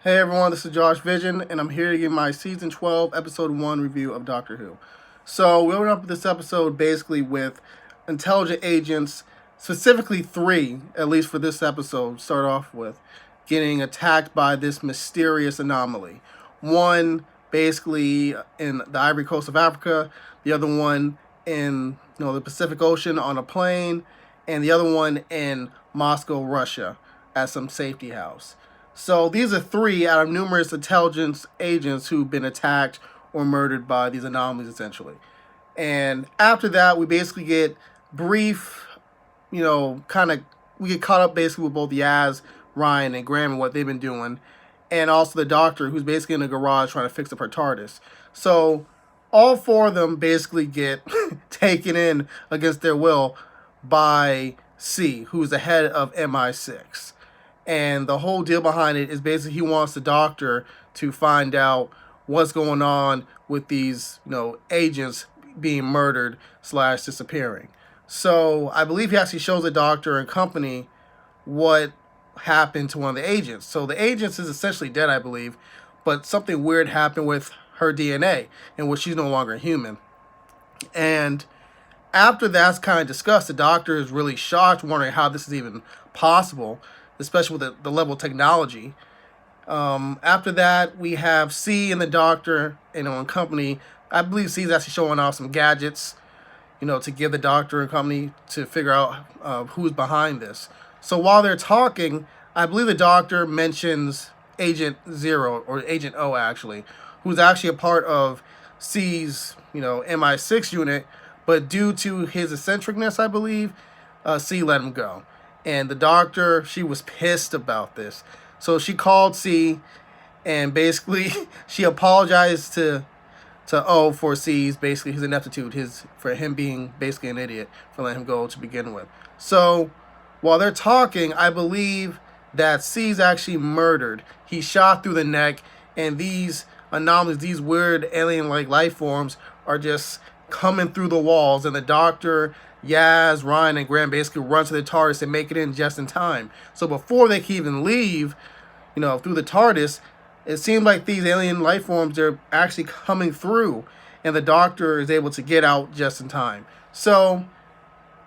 Hey everyone, this is Josh Vision, and I'm here to give my season 12, episode 1 review of Doctor Who. So, we open up this episode basically with intelligent agents, specifically 3, at least for this episode, start off with, getting attacked by this mysterious anomaly. One basically in the Ivory Coast of Africa, the other one in the Pacific Ocean on a plane, and the other one in Moscow, Russia, at some safety house. So these are 3 out of numerous intelligence agents who've been attacked or murdered by these anomalies, essentially. And after that, we basically get brief, we get caught up basically with both Yaz, Ryan, and Graham and what they've been doing. And also the Doctor, who's basically in a garage trying to fix up her TARDIS. So all 4 of them basically get taken in against their will by C, who's the head of MI6. And the whole deal behind it is basically he wants the Doctor to find out what's going on with these, agents being murdered / disappearing. So I believe he actually shows the Doctor and company what happened to one of the agents. So the agents is essentially dead, I believe, but something weird happened with her DNA, in which she's no longer human. And after that's kind of discussed, the Doctor is really shocked, wondering how this is even possible, especially with the level of technology. After that, we have C and the Doctor, and company. I believe C is actually showing off some gadgets, to give the Doctor and company to figure out who's behind this. So while they're talking, I believe the Doctor mentions Agent Zero, or Agent O actually, who's actually a part of C's, MI6 unit, but due to his eccentricness, I believe, C let him go. And the Doctor, she was pissed about this. So she called C, and basically she apologized to O for C's, basically his ineptitude, for him being basically an idiot for letting him go to begin with. So while they're talking, I believe that C's actually murdered. He's shot through the neck, and these anomalies, these weird alien-like life forms, are just coming through the walls, and the Doctor, Yaz, Ryan, and Graham basically run to the TARDIS and make it in just in time. So before they can even leave, through the TARDIS, it seemed like these alien life forms, they're actually coming through, and the Doctor is able to get out just in time. So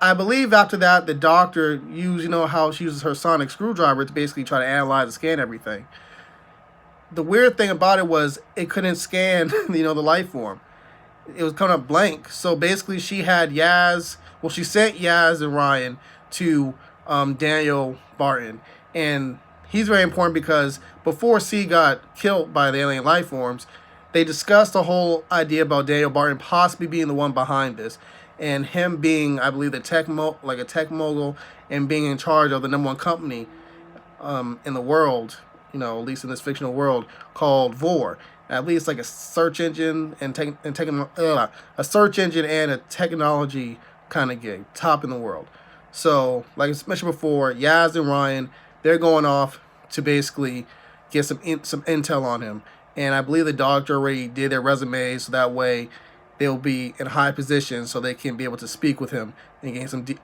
I believe after that, the Doctor used, how she uses her sonic screwdriver to basically try to analyze and scan everything. The weird thing about it was it couldn't scan, the life form. It was kind of blank. So basically she had Yaz, she sent Yaz and Ryan to Daniel Barton. And he's very important because before C got killed by the alien life forms, they discussed the whole idea about Daniel Barton possibly being the one behind this. And him being, I believe, a tech mogul, and being in charge of the #1 company in the world, at least in this fictional world, called Vor. At least like a search engine and a search engine and a technology kind of gig, top in the world. So, like I mentioned before, Yaz and Ryan, they're going off to basically get some intel on him. And I believe the Doctor already did their resumes, so that way they'll be in high position so they can be able to speak with him and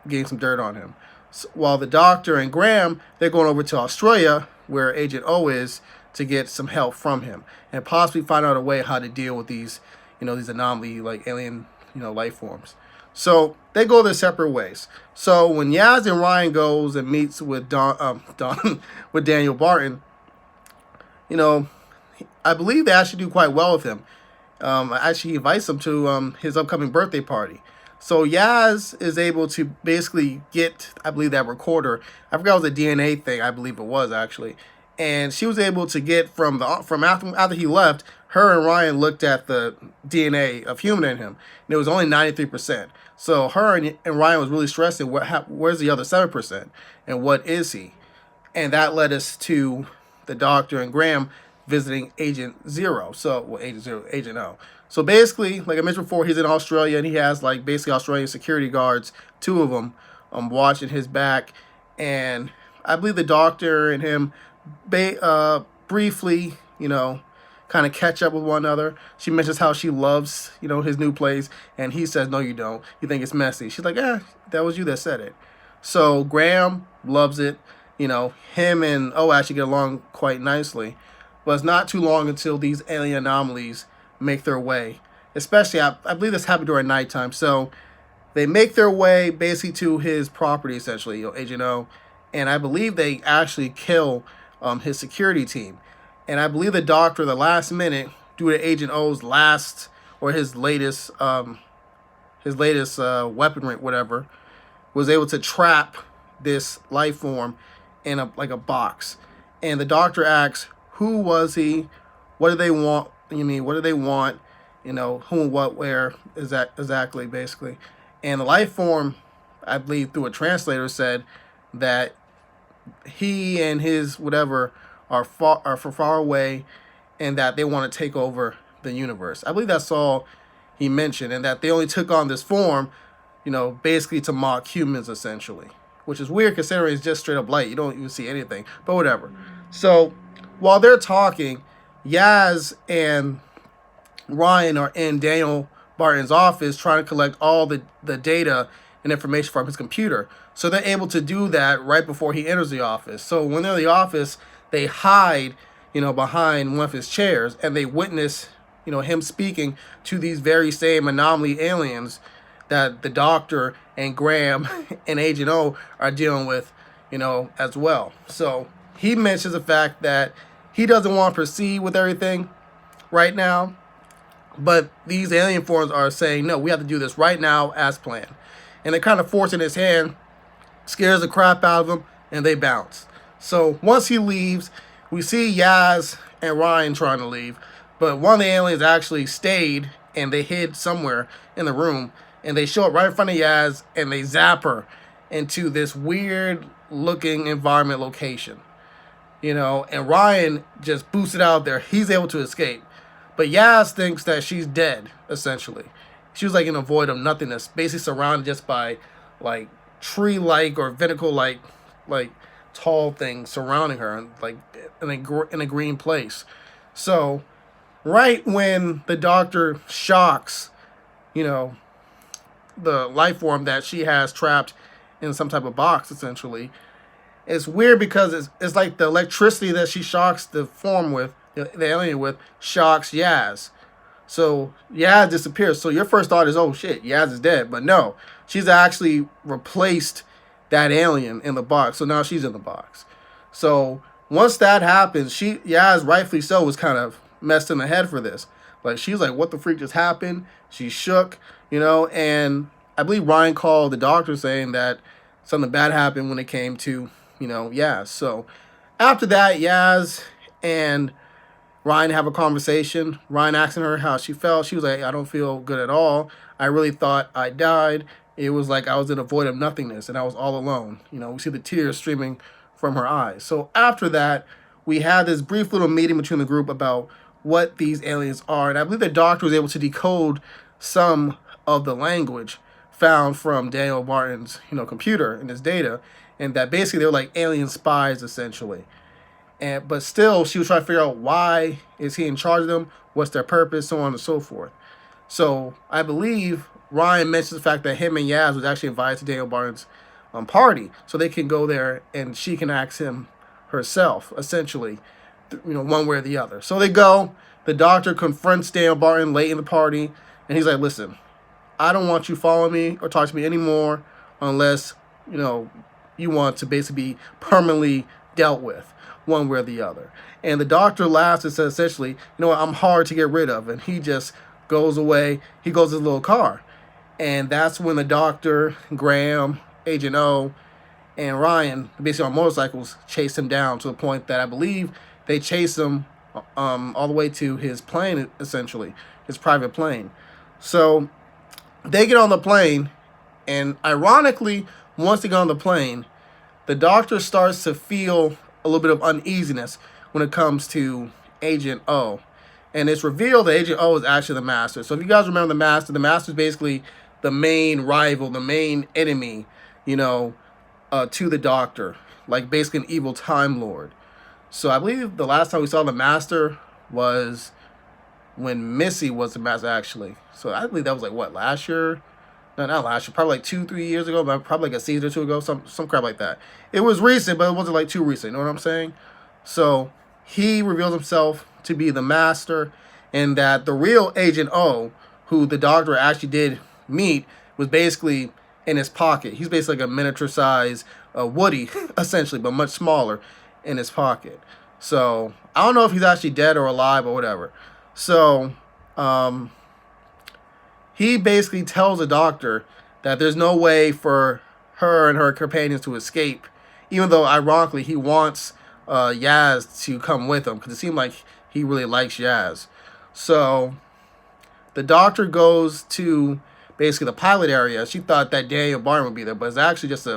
gain some dirt on him. So, while the Doctor and Graham, they're going over to Australia, where Agent O is, to get some help from him and possibly find out a way how to deal with these, these anomaly like alien, life forms. So they go their separate ways. So when Yaz and Ryan goes and meets with with Daniel Barton, I believe they actually do quite well with him. Actually invites him to his upcoming birthday party. So Yaz is able to basically get, I believe, that recorder. I forgot it was a DNA thing. I believe it was actually. And she was able to get from after he left, her and Ryan looked at the DNA of human in him, and it was only 93%. So her and Ryan was really stressing, where's the other 7%, and what is he? And that led us to the Doctor and Graham visiting Agent Zero. Agent O. So basically, like I mentioned before, he's in Australia, and he has basically Australian security guards, 2 of them, watching his back, and I believe the Doctor and him briefly, kind of catch up with one another. She mentions how she loves, his new place, and he says, no, you don't. You think it's messy. She's like, that was you that said it. So Graham loves it. Him and O actually get along quite nicely. but it's not too long until these alien anomalies make their way. Especially, I believe this happened during nighttime. So they make their way basically to his property, essentially, Agent O, and I believe they actually kill his security team. And I believe the doctor, the last minute, due to Agent O's last or his latest weaponry, whatever, was able to trap this life form in a box. And the doctor asks, who was he? What do they want? What do they want? Who, what, where, is that exactly, basically. And the life form, I believe through a translator, said that he and his whatever are far away, and that they want to take over the universe. I believe that's all he mentioned, and that they only took on this form, basically to mock humans, essentially. Which is weird considering it's just straight up light. You don't even see anything, but whatever. So while they're talking, Yaz and Ryan are in Daniel Barton's office trying to collect all the data and information from his computer. So they're able to do that right before he enters the office. So when they're in the office, they hide, behind one of his chairs, and they witness, him speaking to these very same anomaly aliens that the doctor and Graham and Agent O are dealing with, as well. So he mentions the fact that he doesn't want to proceed with everything right now, but these alien forms are saying, no, we have to do this right now as planned. And they're kind of forcing his hand, scares the crap out of him, and they bounce. So once he leaves, we see Yaz and Ryan trying to leave, but one of the aliens actually stayed, and they hid somewhere in the room, and they show up right in front of Yaz, and they zap her into this weird looking environment location. And Ryan just boosted out there. He's able to escape. But Yaz thinks that she's dead, essentially. She was like in a void of nothingness, basically surrounded just by like tree-like or vertical-like tall things surrounding her, like in a green place. So right when the doctor shocks, the life form that she has trapped in some type of box, essentially, it's weird because it's like the electricity that she shocks the form with, the alien with, shocks Yaz. So Yaz disappears. So your first thought is, oh shit, Yaz is dead. But no, she's actually replaced that alien in the box. So now she's in the box. So once that happens, Yaz, rightfully so, was kind of messed in the head for this. Like, she's like, what the freak just happened? She shook, and I believe Ryan called the doctor saying that something bad happened when it came to, Yaz. So after that, Yaz and Ryan have a conversation. Ryan asking her how she felt. She was like, I don't feel good at all. I really thought I died. It was like I was in a void of nothingness and I was all alone. We see the tears streaming from her eyes. So after that, we had this brief little meeting between the group about what these aliens are. And I believe the doctor was able to decode some of the language found from Daniel Barton's, computer and his data. And that basically they were like alien spies, essentially. But still, she was trying to figure out why is he in charge of them, what's their purpose, so on and so forth. So I believe Ryan mentions the fact that him and Yaz was actually invited to Daniel Barton's party, so they can go there and she can ask him herself, essentially, one way or the other. So they go. The doctor confronts Daniel Barton late in the party, and he's like, listen, I don't want you following me or talk to me anymore unless, you want to basically be permanently dealt with one way or the other. And the doctor laughs and says, essentially, I'm hard to get rid of. And he just goes away. He goes to his little car. And that's when the doctor, Graham, Agent O, and Ryan, basically on motorcycles, chase him down to the point that I believe they chase him all the way to his plane, essentially, his private plane. So they get on the plane, and ironically, once they get on the plane, the doctor starts to feel a little bit of uneasiness when it comes to Agent O. And it's revealed that Agent O is actually the Master. So if you guys remember the Master is basically the main rival, the main enemy, to the Doctor. Like basically an evil Time Lord. So I believe the last time we saw the Master was when Missy was the Master, actually. So I believe that was like, what, last year? No, not last year. Probably like 2-3 years ago, but probably like a season or two ago. Some crap like that. It was recent, but it wasn't like too recent. You know what I'm saying? So he reveals himself to be the master, and that the real Agent O, who the doctor actually did meet, was basically in his pocket. He's basically like a miniature size Woody, essentially, but much smaller in his pocket. So I don't know if he's actually dead or alive or whatever. So he basically tells the doctor that there's no way for her and her companions to escape, even though ironically he wants Yaz to come with him, because it seemed like he really likes Yaz. So the doctor goes to basically the pilot area. She thought that Daniel Barton would be there, but it's actually just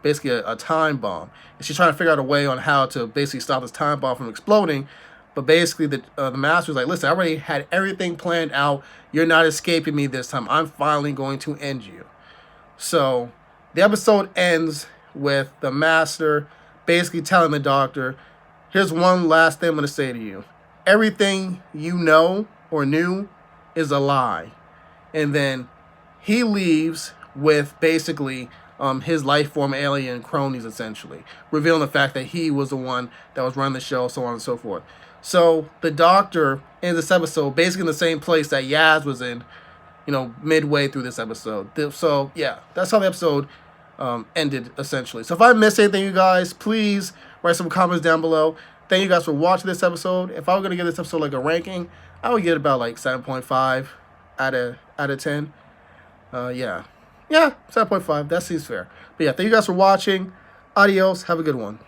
basically a time bomb. And she's trying to figure out a way on how to basically stop this time bomb from exploding. But basically the master's like, listen, I already had everything planned out. You're not escaping me this time. I'm finally going to end you. So the episode ends with the master basically telling the doctor, here's one last thing I'm going to say to you. Everything you know or knew is a lie. And then he leaves with basically his life form alien cronies, essentially, revealing the fact that he was the one that was running the show, so on and so forth. So the doctor in this episode, basically in the same place that Yaz was in, midway through this episode. So yeah, that's how the episode ended, essentially. So if I missed anything, you guys, please write some comments down below. Thank you guys for watching this episode. If I were going to give this episode like a ranking, I would get about like 7.5 out of 10. Yeah, 7.5. That seems fair. But yeah, thank you guys for watching. Adios. Have a good one.